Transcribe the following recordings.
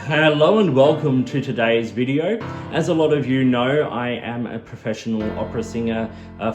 Hello and welcome to today's video. As a lot of you know, I am a professional opera singer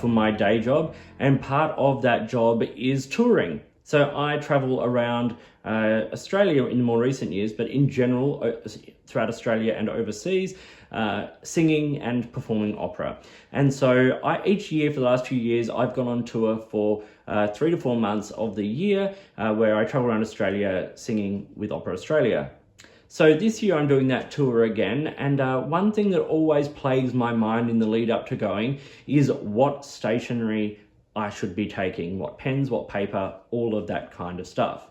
for my day job, and part of that job is touring. So I travel around Australia in more recent years, but in general throughout Australia and overseas, singing and performing opera. And so each year for the last few years, I've gone on tour for 3 to 4 months of the year where I travel around Australia singing with Opera Australia. So this year I'm doing that tour again, and one thing that always plagues my mind in the lead up to going is what stationery I should be taking, what pens, what paper, all of that kind of stuff.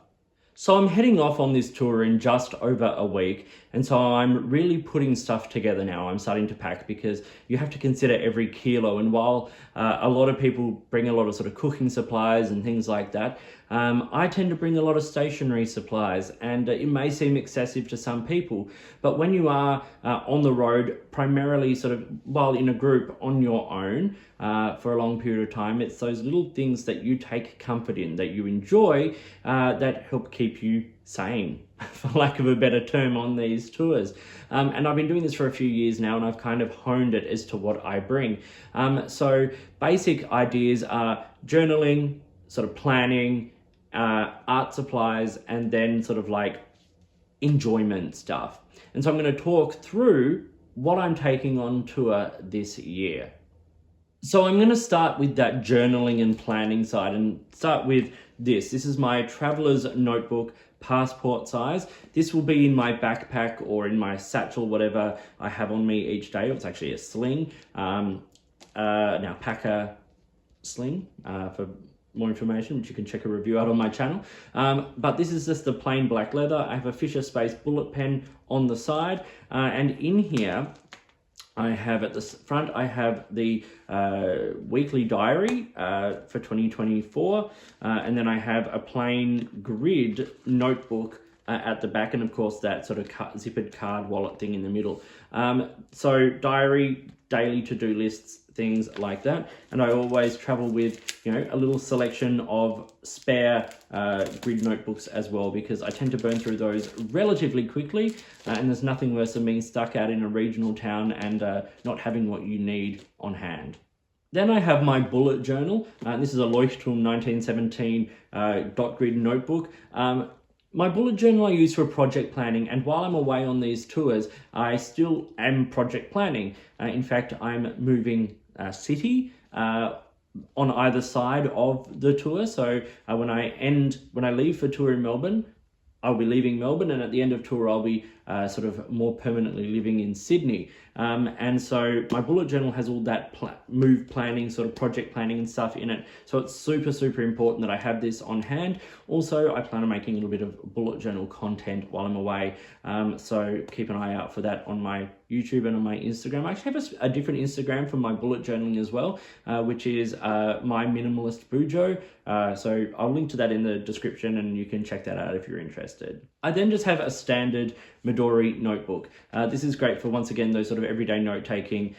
So I'm heading off on this tour in just over a week, and so I'm really putting stuff together now. I'm starting to pack because you have to consider every kilo, and while a lot of people bring a lot of sort of cooking supplies and things like that, I tend to bring a lot of stationery supplies, and it may seem excessive to some people, but when you are on the road, primarily sort of while in a group on your own for a long period of time, it's those little things that you take comfort in, that you enjoy, that help keep you sane, for lack of a better term, on these tours. And I've been doing this for a few years now, and I've kind of honed it as to what I bring. So basic ideas are journaling, sort of planning, art supplies, and then sort of like enjoyment stuff. And so I'm going to talk through what I'm taking on tour this year. So I'm going to start with that journaling and planning side, and start with this. This is my traveler's notebook, passport size. This will be in my backpack or in my satchel, whatever I have on me each day. It's actually a sling. Now packer sling for more information, which you can check a review out on my channel. But this is just the plain black leather. I have a Fisher Space bullet pen on the side, and in here I have at the front, I have the weekly diary for 2024, and then I have a plain grid notebook at the back, and of course that sort of zippered card wallet thing in the middle. So diary, daily to-do lists, things like that. And I always travel with, you know, a little selection of spare grid notebooks as well, because I tend to burn through those relatively quickly, and there's nothing worse than being stuck out in a regional town and not having what you need on hand. Then I have my bullet journal. This is a Leuchtturm 1917 dot grid notebook. My bullet journal I use for project planning, and while I'm away on these tours, I still am project planning. In fact, I'm moving city on either side of the tour. So when I leave for tour in Melbourne, I'll be leaving Melbourne, and at the end of tour, I'll be sort of more permanently living in Sydney. And so my bullet journal has all that move planning, sort of project planning and stuff in it. So it's super, super important that I have this on hand. Also, I plan on making a little bit of bullet journal content while I'm away. So keep an eye out for that on my YouTube and on my Instagram. I actually have a different Instagram for my bullet journaling as well, which is my minimalist bujo. So I'll link to that in the description, and you can check that out if you're interested. I then just have a standard Midori notebook. This is great for, once again, those sort of everyday note taking,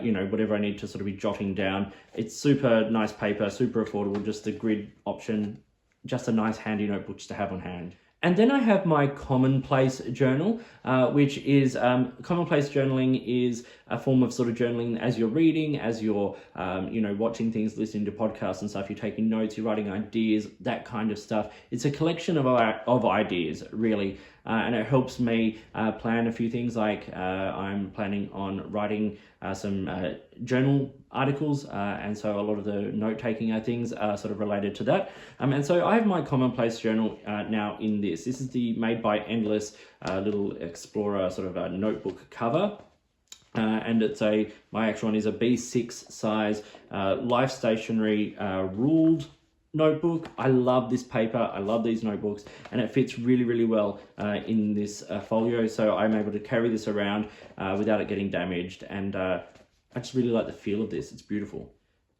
you know, whatever I need to sort of be jotting down. It's super nice paper, super affordable, just the grid option, just a nice handy notebook just to have on hand. And then I have my commonplace journal, which is, commonplace journaling is a form of sort of journaling as you're reading, as you're, you know, watching things, listening to podcasts and stuff, you're taking notes, you're writing ideas, that kind of stuff. It's a collection of ideas, really, and it helps me plan a few things, like I'm planning on writing some journal articles, and so a lot of the note-taking things are sort of related to that. And so I have my commonplace journal now in this. This is the Made by Endless little Explorer sort of a notebook cover. And it's my actual one is a B6 size Life Stationery ruled notebook. I love this paper, I love these notebooks, and it fits really, really well in this folio, so I'm able to carry this around without it getting damaged, and I just really like the feel of this. It's beautiful.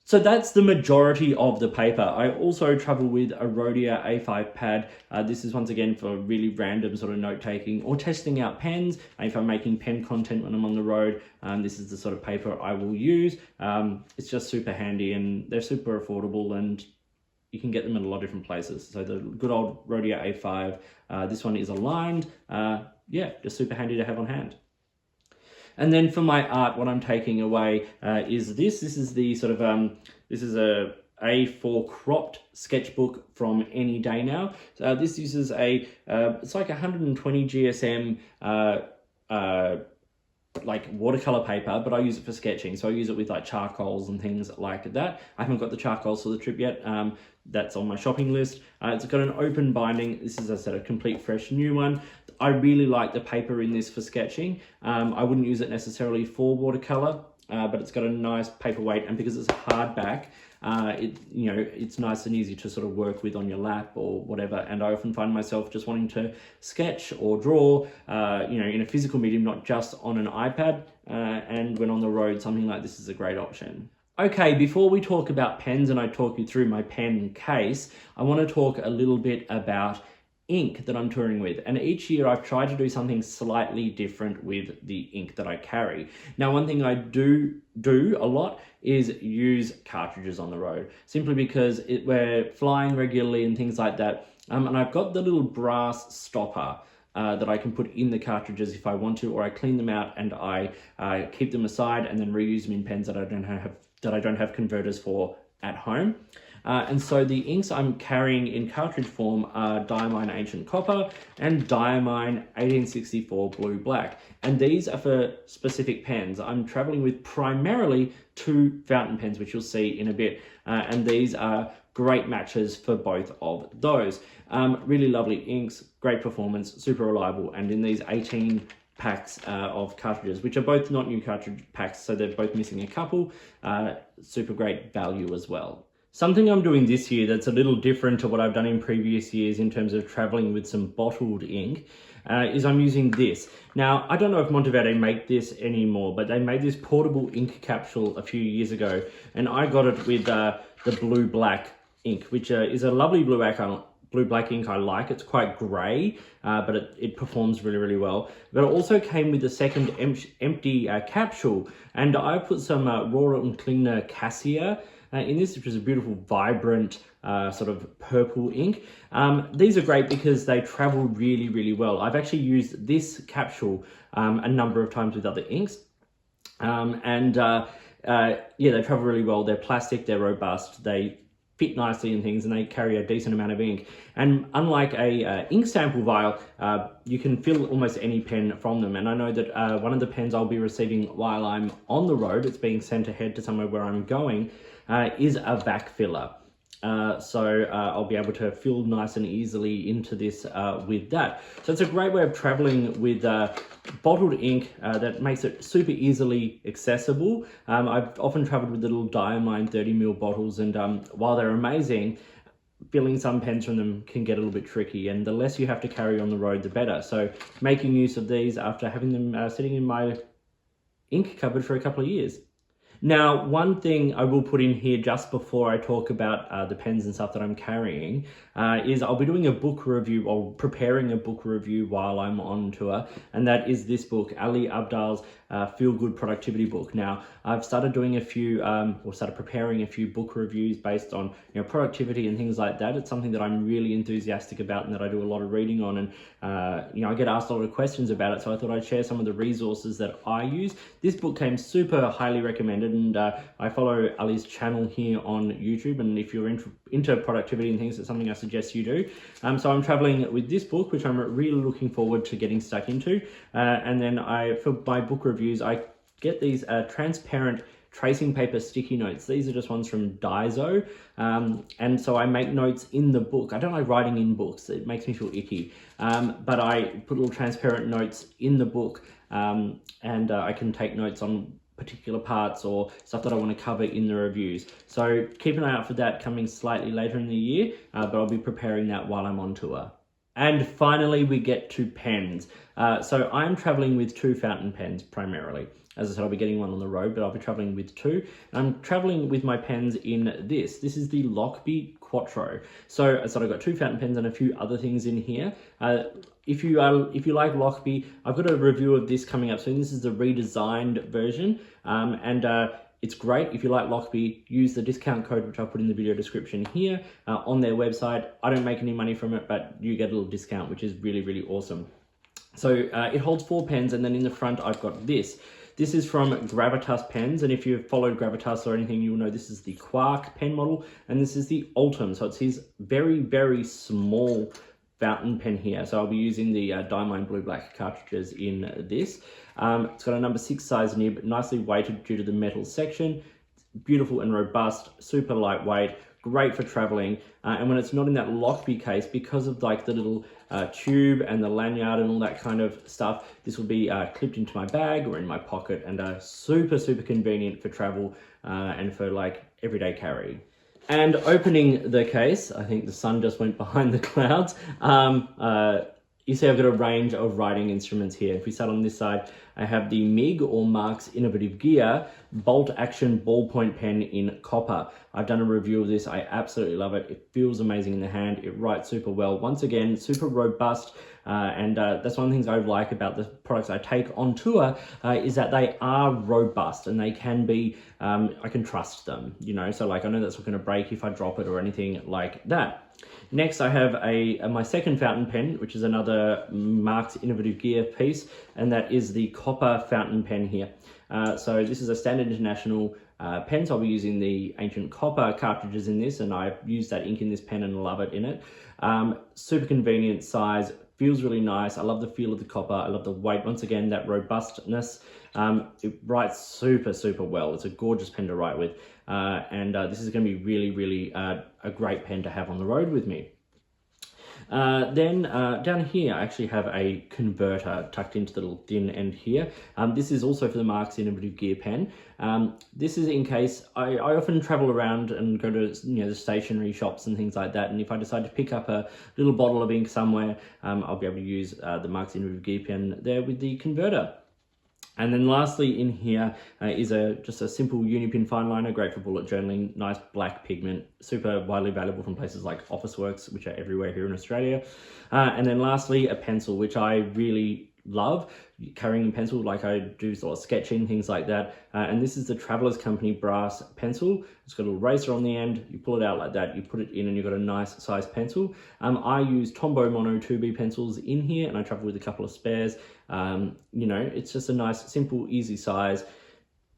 So that's the majority of the paper. I also travel with a Rhodia A5 pad. This is once again for really random sort of note-taking or testing out pens. If I'm making pen content when I'm on the road, this is the sort of paper I will use. It's just super handy, and they're super affordable, and you can get them in a lot of different places. So the good old Rhodia A5, this one is aligned. Yeah, just super handy to have on hand. And then for my art, what I'm taking away is this. This is the sort of, this is a A4 cropped sketchbook from any day now. So this uses a, it's like 120 GSM like watercolor paper, but I use it for sketching. So I use it with like charcoals and things like that. I haven't got the charcoals for the trip yet. That's on my shopping list. It's got an open binding. This is, as I said, a complete fresh new one. I really like the paper in this for sketching. I wouldn't use it necessarily for watercolor, but it's got a nice paper weight, and because it's hardback, it's nice and easy to sort of work with on your lap or whatever. And I often find myself just wanting to sketch or draw, in a physical medium, not just on an iPad. And when on the road, something like this is a great option. Okay, before we talk about pens and I talk you through my pen case, I want to talk a little bit about ink that I'm touring with. And each year I've tried to do something slightly different with the ink that I carry. Now, one thing I do a lot is use cartridges on the road, simply because we're flying regularly and things like that. And I've got the little brass stopper that I can put in the cartridges if I want to, or I clean them out and I keep them aside and then reuse them in pens that I don't have converters for at home. And so the inks I'm carrying in cartridge form are Diamine Ancient Copper and Diamine 1864 Blue Black. And these are for specific pens. I'm traveling with primarily 2 fountain pens, which you'll see in a bit. And these are great matches for both of those. Really lovely inks, great performance, super reliable. And in these 18 packs of cartridges, which are both not new cartridge packs, so they're both missing a couple, super great value as well. Something I'm doing this year that's a little different to what I've done in previous years in terms of traveling with some bottled ink is I'm using this. Now, I don't know if Monteverde make this anymore, but they made this portable ink capsule a few years ago, and I got it with the blue black ink, which is a lovely blue black ink I like. It's quite grey, but it performs really, really well. But it also came with a second empty capsule, and I put some Rohrer and Klingner Cassia in this, which is a beautiful, vibrant, sort of purple ink. These are great because they travel really, really well. I've actually used this capsule a number of times with other inks. Yeah, they travel really well. They're plastic, they're robust, they fit nicely in things, and they carry a decent amount of ink. And unlike a ink sample vial, you can fill almost any pen from them. And I know that one of the pens I'll be receiving while I'm on the road, it's being sent ahead to somewhere where I'm going, is a vac filler. So I'll be able to fill nice and easily into this with that. So it's a great way of traveling with bottled ink that makes it super easily accessible. I've often traveled with little Diamine 30ml bottles, and while they're amazing, filling some pens from them can get a little bit tricky, and the less you have to carry on the road, the better. So making use of these after having them sitting in my ink cupboard for a couple of years. Now, one thing I will put in here just before I talk about the pens and stuff that I'm carrying is I'll be doing a book review, or preparing a book review while I'm on tour, and that is this book, Ali Abdaal's Feel Good Productivity book. Now, I've started doing a few, or started preparing a few book reviews based on productivity and things like that. It's something that I'm really enthusiastic about and that I do a lot of reading on, and I get asked a lot of questions about it, so I thought I'd share some of the resources that I use. This book came super highly recommended, and I follow Ali's channel here on YouTube, and if you're into productivity and things, it's something I suggest you do. So I'm traveling with this book, which I'm really looking forward to getting stuck into. And then for my book reviews, I get these transparent tracing paper sticky notes. These are just ones from Daiso. And so I make notes in the book. I don't like writing in books. It makes me feel icky. But I put little transparent notes in the book, and I can take notes on particular parts or stuff that I want to cover in the reviews. So keep an eye out for that coming slightly later in the year, but I'll be preparing that while I'm on tour. And finally, we get to pens. So I'm traveling with 2 fountain pens primarily. As I said, I'll be getting one on the road, but I'll be traveling with 2. I'm traveling with my pens in this. This is the Lochby Quattro. So I've got 2 fountain pens and a few other things in here. If you like Lochby, I've got a review of this coming up soon. This is the redesigned version, and it's great. If you like Lochby, use the discount code, which I'll put in the video description here on their website. I don't make any money from it, but you get a little discount, which is really, really awesome. So it holds 4 pens, and then in the front, I've got this. This is from Gravitas pens, and if you've followed Gravitas or anything, you'll know this is the Quark pen model, and this is the Ultim. So it's his very, very small fountain pen here. So I'll be using the Diamine blue black cartridges in this. It's got a number 6 size nib, nicely weighted due to the metal section. Beautiful and robust, super lightweight, great for traveling. And when it's not in that Lochby case, because of like the little tube and the lanyard and all that kind of stuff, this will be clipped into my bag or in my pocket, and super, super convenient for travel and for like everyday carry. And opening the case, I think the sun just went behind the clouds. You see I've got a range of writing instruments here. If we start on this side, I have the MIG, or Mark's Innovative Gear bolt action ballpoint pen in copper. I've done a review of this. I absolutely love it. It feels amazing in the hand. It writes super well. Once again, super robust. And that's one of the things I like about the products I take on tour is that they are robust, and they can be, I can trust them, you know, so like I know that's not going to break if I drop it or anything like that. Next, I have my second fountain pen, which is another Mark's Innovative Gear piece, and that is the copper fountain pen here. So this is a standard international pen, so I'll be using the ancient copper cartridges in this, and I've used that ink in this pen and love it in it. Super convenient size, feels really nice. I love the feel of the copper. I love the weight. Once again, that robustness. It writes super, super well. It's a gorgeous pen to write with. And this is going to be really, really a great pen to have on the road with me. Then down here, I actually have a converter tucked into the little thin end here. This is also for the Mark's Innovative Gear pen. This is in case I often travel around and go to the stationery shops and things like that. And if I decide to pick up a little bottle of ink somewhere, I'll be able to use the Mark's Innovative Gear pen there with the converter. And then lastly in here is just a simple Uni Pin Fineliner, great for bullet journaling, nice black pigment, super widely available from places like Officeworks, which are everywhere here in Australia. And then lastly, a pencil, which I really love carrying a pencil, like I do sort of sketching, things like that. And this is the Travelers Company brass pencil. It's got a little eraser on the end. You pull it out like that, you put it in, and you've got a nice size pencil. I use Tombox Mono 2B pencils in here, and I travel with a couple of spares. It's just a nice, simple, easy size,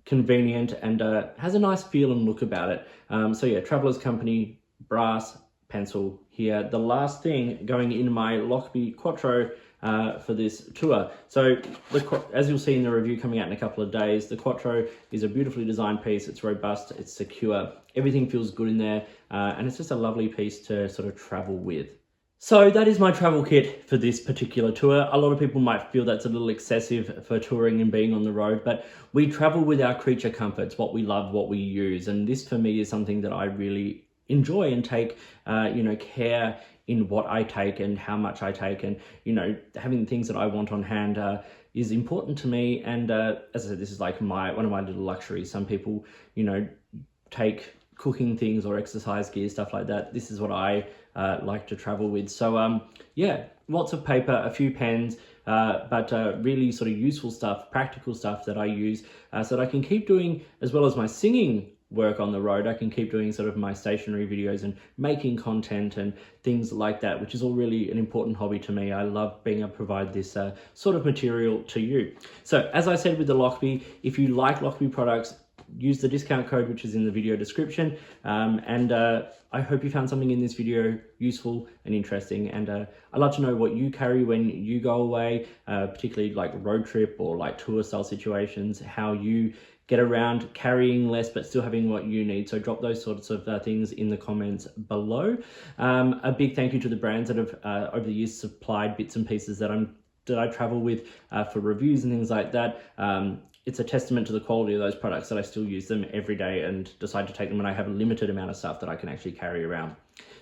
convenient, and has a nice feel and look about it. So yeah, Travelers Company brass pencil here. The last thing going in my Lochby Quattro for this tour. So as you'll see in the review coming out in a couple of days, the Quattro is a beautifully designed piece. It's robust, it's secure, everything feels good in there, and it's just a lovely piece to sort of travel with. So that is my travel kit for this particular tour. A lot of people might feel that's a little excessive for touring and being on the road, but we travel with our creature comforts, what we love, what we use. And this for me is something that I really enjoy and take, care in what I take and how much I take, and, having things that I want on hand is important to me. And as I said, this is like one of my little luxuries. Some people, take cooking things or exercise gear, stuff like that. This is what I like to travel with. So yeah, lots of paper, a few pens, but really sort of useful stuff, practical stuff that I use so that I can keep doing, as well as my singing work on the road, I can keep doing sort of my stationery videos and making content and things like that, which is all really an important hobby to me. I love being able to provide this sort of material to you. So as I said with the Lochby, if you like Lochby products, use the discount code, which is in the video description. And I hope you found something in this video useful and interesting. And I'd love to know what you carry when you go away, particularly like road trip or like tour style situations, how you get around carrying less but still having what you need. So drop those sorts of things in the comments below. A big thank you to the brands that have over the years supplied bits and pieces that I travel with for reviews and things like that. It's a testament to the quality of those products that I still use them every day and decide to take them when I have a limited amount of stuff that I can actually carry around.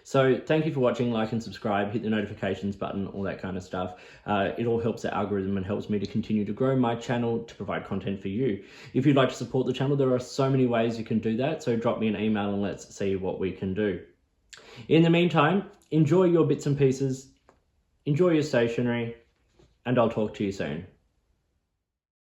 So thank you for watching, like and subscribe, hit the notifications button, all that kind of stuff. It all helps the algorithm and helps me to continue to grow my channel to provide content for you. If you'd like to support the channel, there are so many ways you can do that. So drop me an email and let's see what we can do. In the meantime, enjoy your bits and pieces, enjoy your stationery, and I'll talk to you soon.